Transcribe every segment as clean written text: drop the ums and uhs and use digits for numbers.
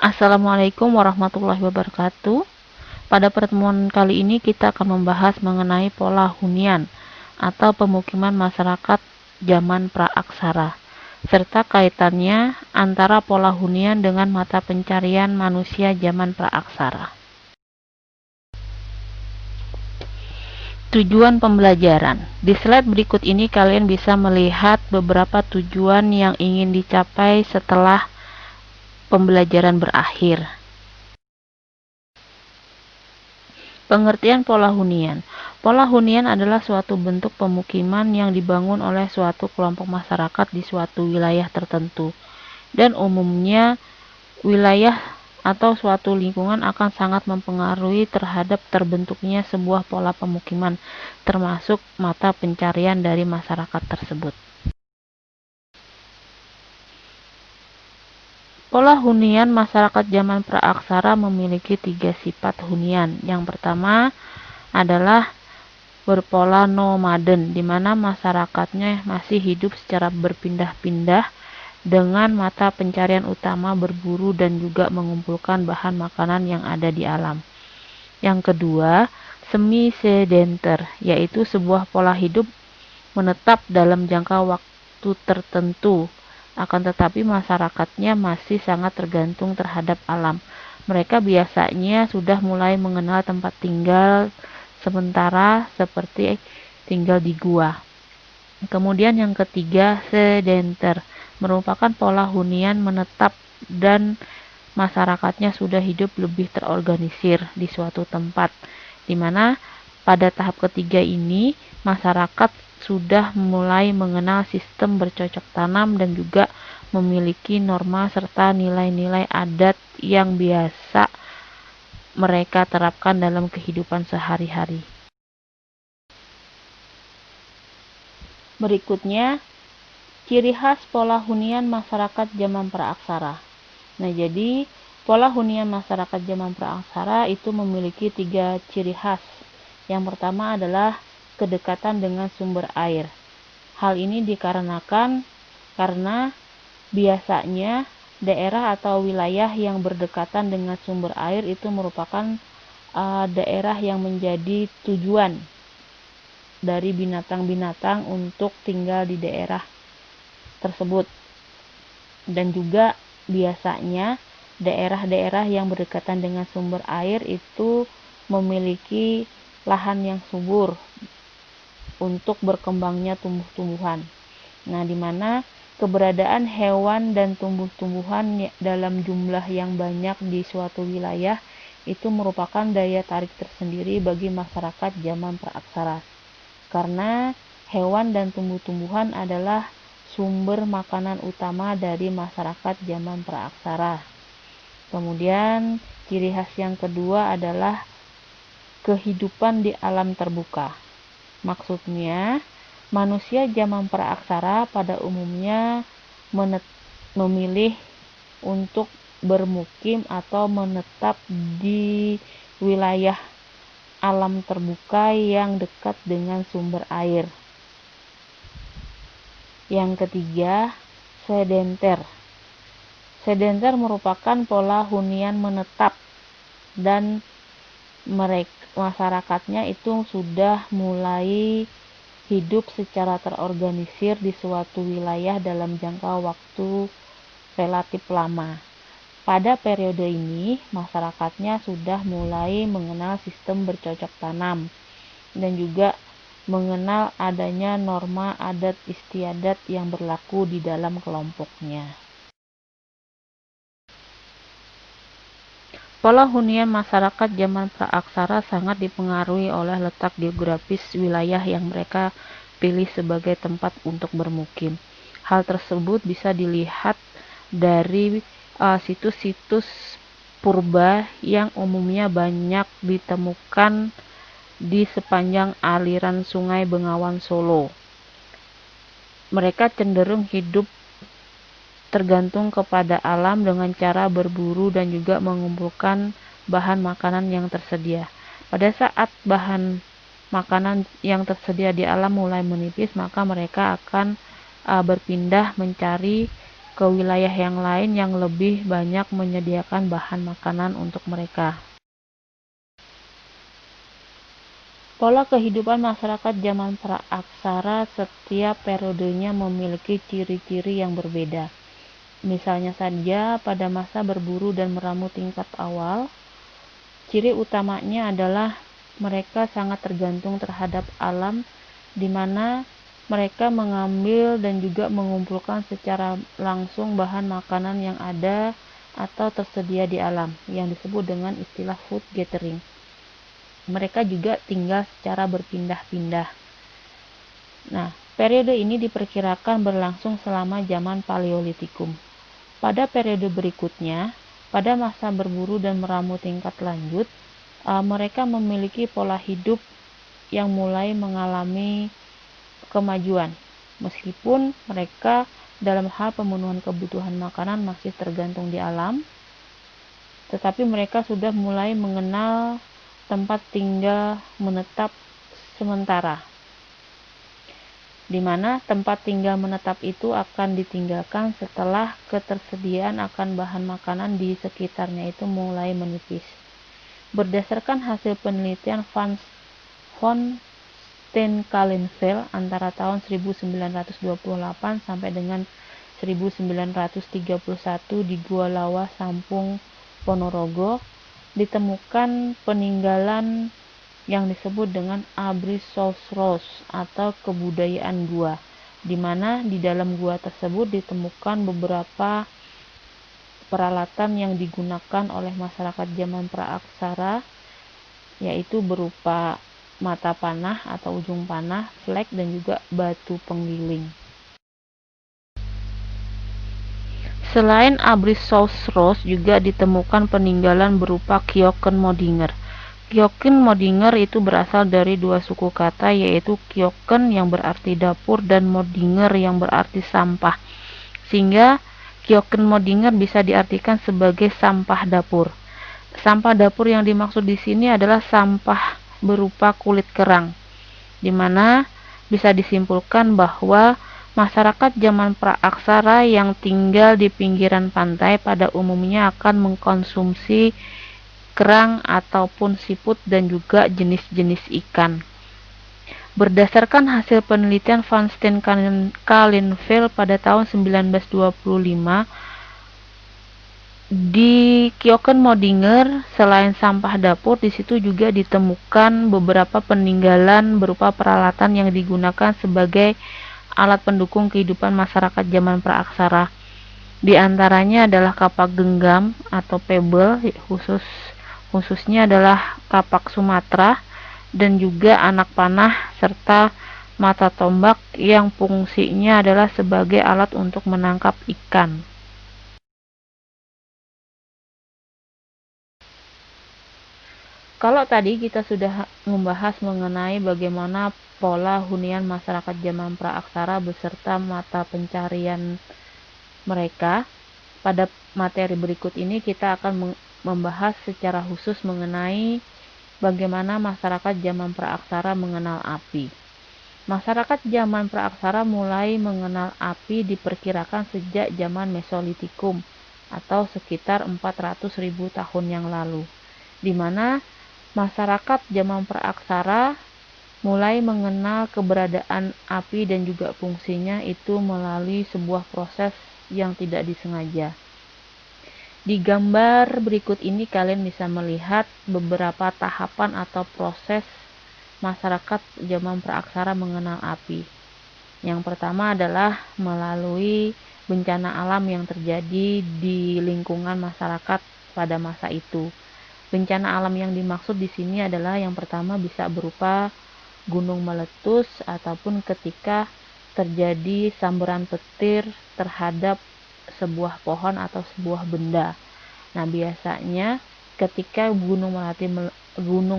Assalamualaikum warahmatullahi wabarakatuh. Pada pertemuan kali ini kita akan membahas mengenai pola hunian atau pemukiman masyarakat zaman praaksara, serta kaitannya antara pola hunian dengan mata pencarian manusia zaman praaksara. Tujuan pembelajaran. Di slide berikut ini kalian bisa melihat beberapa tujuan yang ingin dicapai setelah pembelajaran berakhir. Pengertian pola hunian. Pola hunian adalah suatu bentuk pemukiman yang dibangun oleh suatu kelompok masyarakat di suatu wilayah tertentu. Dan umumnya wilayah atau suatu lingkungan akan sangat mempengaruhi terhadap terbentuknya sebuah pola pemukiman, termasuk mata pencarian dari masyarakat tersebut. Pola hunian masyarakat zaman praaksara memiliki 3 sifat hunian. Yang pertama adalah berpola nomaden, di mana masyarakatnya masih hidup secara berpindah-pindah dengan mata pencarian utama berburu dan juga mengumpulkan bahan makanan yang ada di alam. Yang kedua, semi-sedenter, yaitu sebuah pola hidup menetap dalam jangka waktu tertentu, akan tetapi masyarakatnya masih sangat tergantung terhadap alam. Mereka biasanya sudah mulai mengenal tempat tinggal sementara seperti tinggal di gua. Kemudian yang ketiga, sedenter, merupakan pola hunian menetap dan masyarakatnya sudah hidup lebih terorganisir di suatu tempat, di mana pada tahap ketiga ini masyarakat sudah mulai mengenal sistem bercocok tanam dan juga memiliki norma serta nilai-nilai adat yang biasa mereka terapkan dalam kehidupan sehari-hari. Berikutnya, ciri khas pola hunian masyarakat zaman praaksara. Nah, jadi pola hunian masyarakat zaman praaksara itu memiliki 3 ciri khas. Yang pertama adalah kedekatan dengan sumber air. Hal ini dikarenakan karena biasanya daerah atau wilayah yang berdekatan dengan sumber air itu merupakan daerah yang menjadi tujuan dari binatang-binatang untuk tinggal di daerah tersebut. Dan juga biasanya daerah-daerah yang berdekatan dengan sumber air itu memiliki lahan yang subur untuk berkembangnya tumbuh-tumbuhan. Nah, di mana keberadaan hewan dan tumbuh-tumbuhan dalam jumlah yang banyak di suatu wilayah itu merupakan daya tarik tersendiri bagi masyarakat zaman praaksara. Karena hewan dan tumbuh-tumbuhan adalah sumber makanan utama dari masyarakat zaman praaksara. Kemudian ciri khas yang kedua adalah kehidupan di alam terbuka. Maksudnya, manusia zaman praaksara pada umumnya memilih untuk bermukim atau menetap di wilayah alam terbuka yang dekat dengan sumber air. Yang ketiga, sedenter. Sedenter merupakan pola hunian menetap dan masyarakatnya itu sudah mulai hidup secara terorganisir di suatu wilayah dalam jangka waktu relatif lama. Pada periode ini, masyarakatnya sudah mulai mengenal sistem bercocok tanam dan juga mengenal adanya norma adat istiadat yang berlaku di dalam kelompoknya. Pola hunian masyarakat zaman praaksara sangat dipengaruhi oleh letak geografis wilayah yang mereka pilih sebagai tempat untuk bermukim. Hal tersebut bisa dilihat dari situs-situs purba yang umumnya banyak ditemukan di sepanjang aliran Sungai Bengawan Solo. Mereka cenderung hidup tergantung kepada alam dengan cara berburu dan juga mengumpulkan bahan makanan yang tersedia. Pada saat bahan makanan yang tersedia di alam mulai menipis, maka mereka akan berpindah mencari ke wilayah yang lain yang lebih banyak menyediakan bahan makanan untuk mereka. Pola kehidupan masyarakat zaman praaksara setiap periodenya memiliki ciri-ciri yang berbeda. Misalnya saja pada masa berburu dan meramu tingkat awal, ciri utamanya adalah mereka sangat tergantung terhadap alam, di mana mereka mengambil dan juga mengumpulkan secara langsung bahan makanan yang ada atau tersedia di alam, yang disebut dengan istilah food gathering. Mereka juga tinggal secara berpindah-pindah. Nah, periode ini diperkirakan berlangsung selama zaman Paleolitikum. Pada periode berikutnya, pada masa berburu dan meramu tingkat lanjut, mereka memiliki pola hidup yang mulai mengalami kemajuan. Meskipun mereka dalam hal pemenuhan kebutuhan makanan masih tergantung di alam, tetapi mereka sudah mulai mengenal tempat tinggal menetap sementara, di mana tempat tinggal menetap itu akan ditinggalkan setelah ketersediaan akan bahan makanan di sekitarnya itu mulai menipis. Berdasarkan hasil penelitian von Steenkalenveld antara tahun 1928 sampai dengan 1931 di Gua Lawa, Sampung, Ponorogo, ditemukan peninggalan yang disebut dengan Abrisousros atau kebudayaan gua, di mana di dalam gua tersebut ditemukan beberapa peralatan yang digunakan oleh masyarakat zaman praaksara, yaitu berupa mata panah atau ujung panah, flek, dan juga batu penggiling. Selain Abrisousros, juga ditemukan peninggalan berupa Kyoken-Modinger. Kyoken-Modinger itu berasal dari dua suku kata, yaitu Kyoken yang berarti dapur dan Modinger yang berarti sampah. Sehingga Kyoken-Modinger bisa diartikan sebagai sampah dapur. Sampah dapur yang dimaksud di sini adalah sampah berupa kulit kerang, di mana bisa disimpulkan bahwa masyarakat zaman praaksara yang tinggal di pinggiran pantai pada umumnya akan mengkonsumsi kerang ataupun siput dan juga jenis-jenis ikan. Berdasarkan hasil penelitian von Steenkalenveld pada tahun 1925, di Kyoken-Modinger selain sampah dapur, di situ juga ditemukan beberapa peninggalan berupa peralatan yang digunakan sebagai alat pendukung kehidupan masyarakat zaman praaksara. Di antaranya adalah kapak genggam atau pebble, khususnya adalah kapak Sumatera, dan juga anak panah serta mata tombak yang fungsinya adalah sebagai alat untuk menangkap ikan. Kalau tadi kita sudah membahas mengenai bagaimana pola hunian masyarakat zaman praaksara beserta mata pencarian mereka, pada materi berikut ini kita akan membahas secara khusus mengenai bagaimana masyarakat zaman praaksara mengenal api. Masyarakat zaman praaksara mulai mengenal api diperkirakan sejak zaman Mesolitikum atau sekitar 400.000 tahun yang lalu, di mana masyarakat zaman praaksara mulai mengenal keberadaan api dan juga fungsinya itu melalui sebuah proses yang tidak disengaja. Di gambar berikut ini kalian bisa melihat beberapa tahapan atau proses masyarakat zaman praaksara mengenal api. Yang pertama adalah melalui bencana alam yang terjadi di lingkungan masyarakat pada masa itu. Bencana alam yang dimaksud di sini adalah yang pertama bisa berupa gunung meletus ataupun ketika terjadi sambaran petir terhadap sebuah pohon atau sebuah benda. Nah, biasanya ketika gunung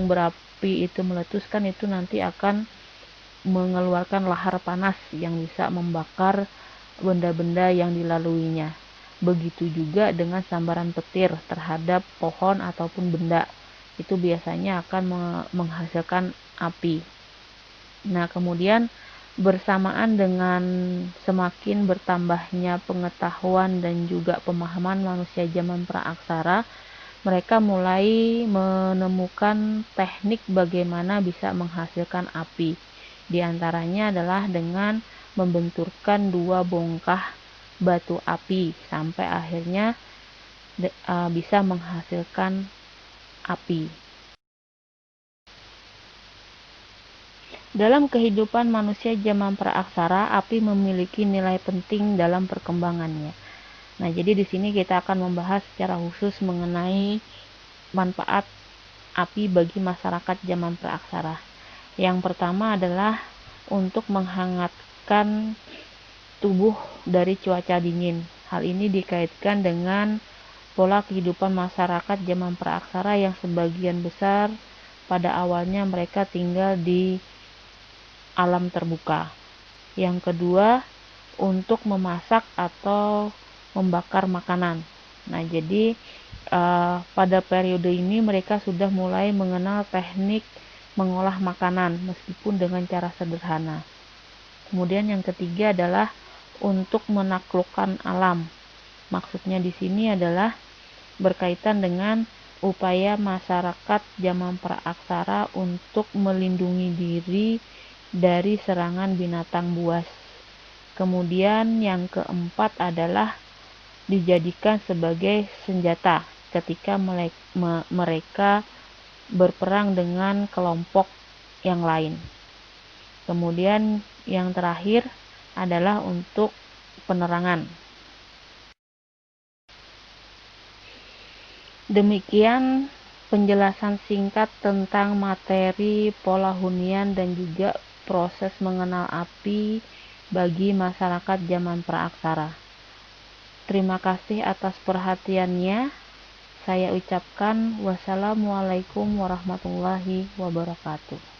berapi itu meletus kan itu nanti akan mengeluarkan lahar panas yang bisa membakar benda-benda yang dilaluinya. Begitu juga dengan sambaran petir terhadap pohon ataupun benda, itu biasanya akan menghasilkan api. Nah, kemudian bersamaan dengan semakin bertambahnya pengetahuan dan juga pemahaman manusia zaman praaksara, mereka mulai menemukan teknik bagaimana bisa menghasilkan api. Di antaranya adalah dengan membenturkan dua bongkah batu api sampai akhirnya bisa menghasilkan api. Dalam kehidupan manusia zaman praaksara, api memiliki nilai penting dalam perkembangannya. Nah, jadi di sini kita akan membahas secara khusus mengenai manfaat api bagi masyarakat zaman praaksara. Yang pertama adalah untuk menghangatkan tubuh dari cuaca dingin. Hal ini dikaitkan dengan pola kehidupan masyarakat zaman praaksara yang sebagian besar pada awalnya mereka tinggal di alam terbuka. Yang kedua, untuk memasak atau membakar makanan. Nah, jadi pada periode ini mereka sudah mulai mengenal teknik mengolah makanan meskipun dengan cara sederhana. Kemudian yang ketiga adalah untuk menaklukkan alam. Maksudnya di sini adalah berkaitan dengan upaya masyarakat zaman praaksara untuk melindungi diri dari serangan binatang buas. Kemudian yang keempat adalah dijadikan sebagai senjata ketika mereka berperang dengan kelompok yang lain. Kemudian yang terakhir adalah untuk penerangan. Demikian penjelasan singkat tentang materi pola hunian dan juga proses mengenal api bagi masyarakat zaman praaksara. Terima kasih atas perhatiannya. Saya ucapkan wassalamualaikum warahmatullahi wabarakatuh.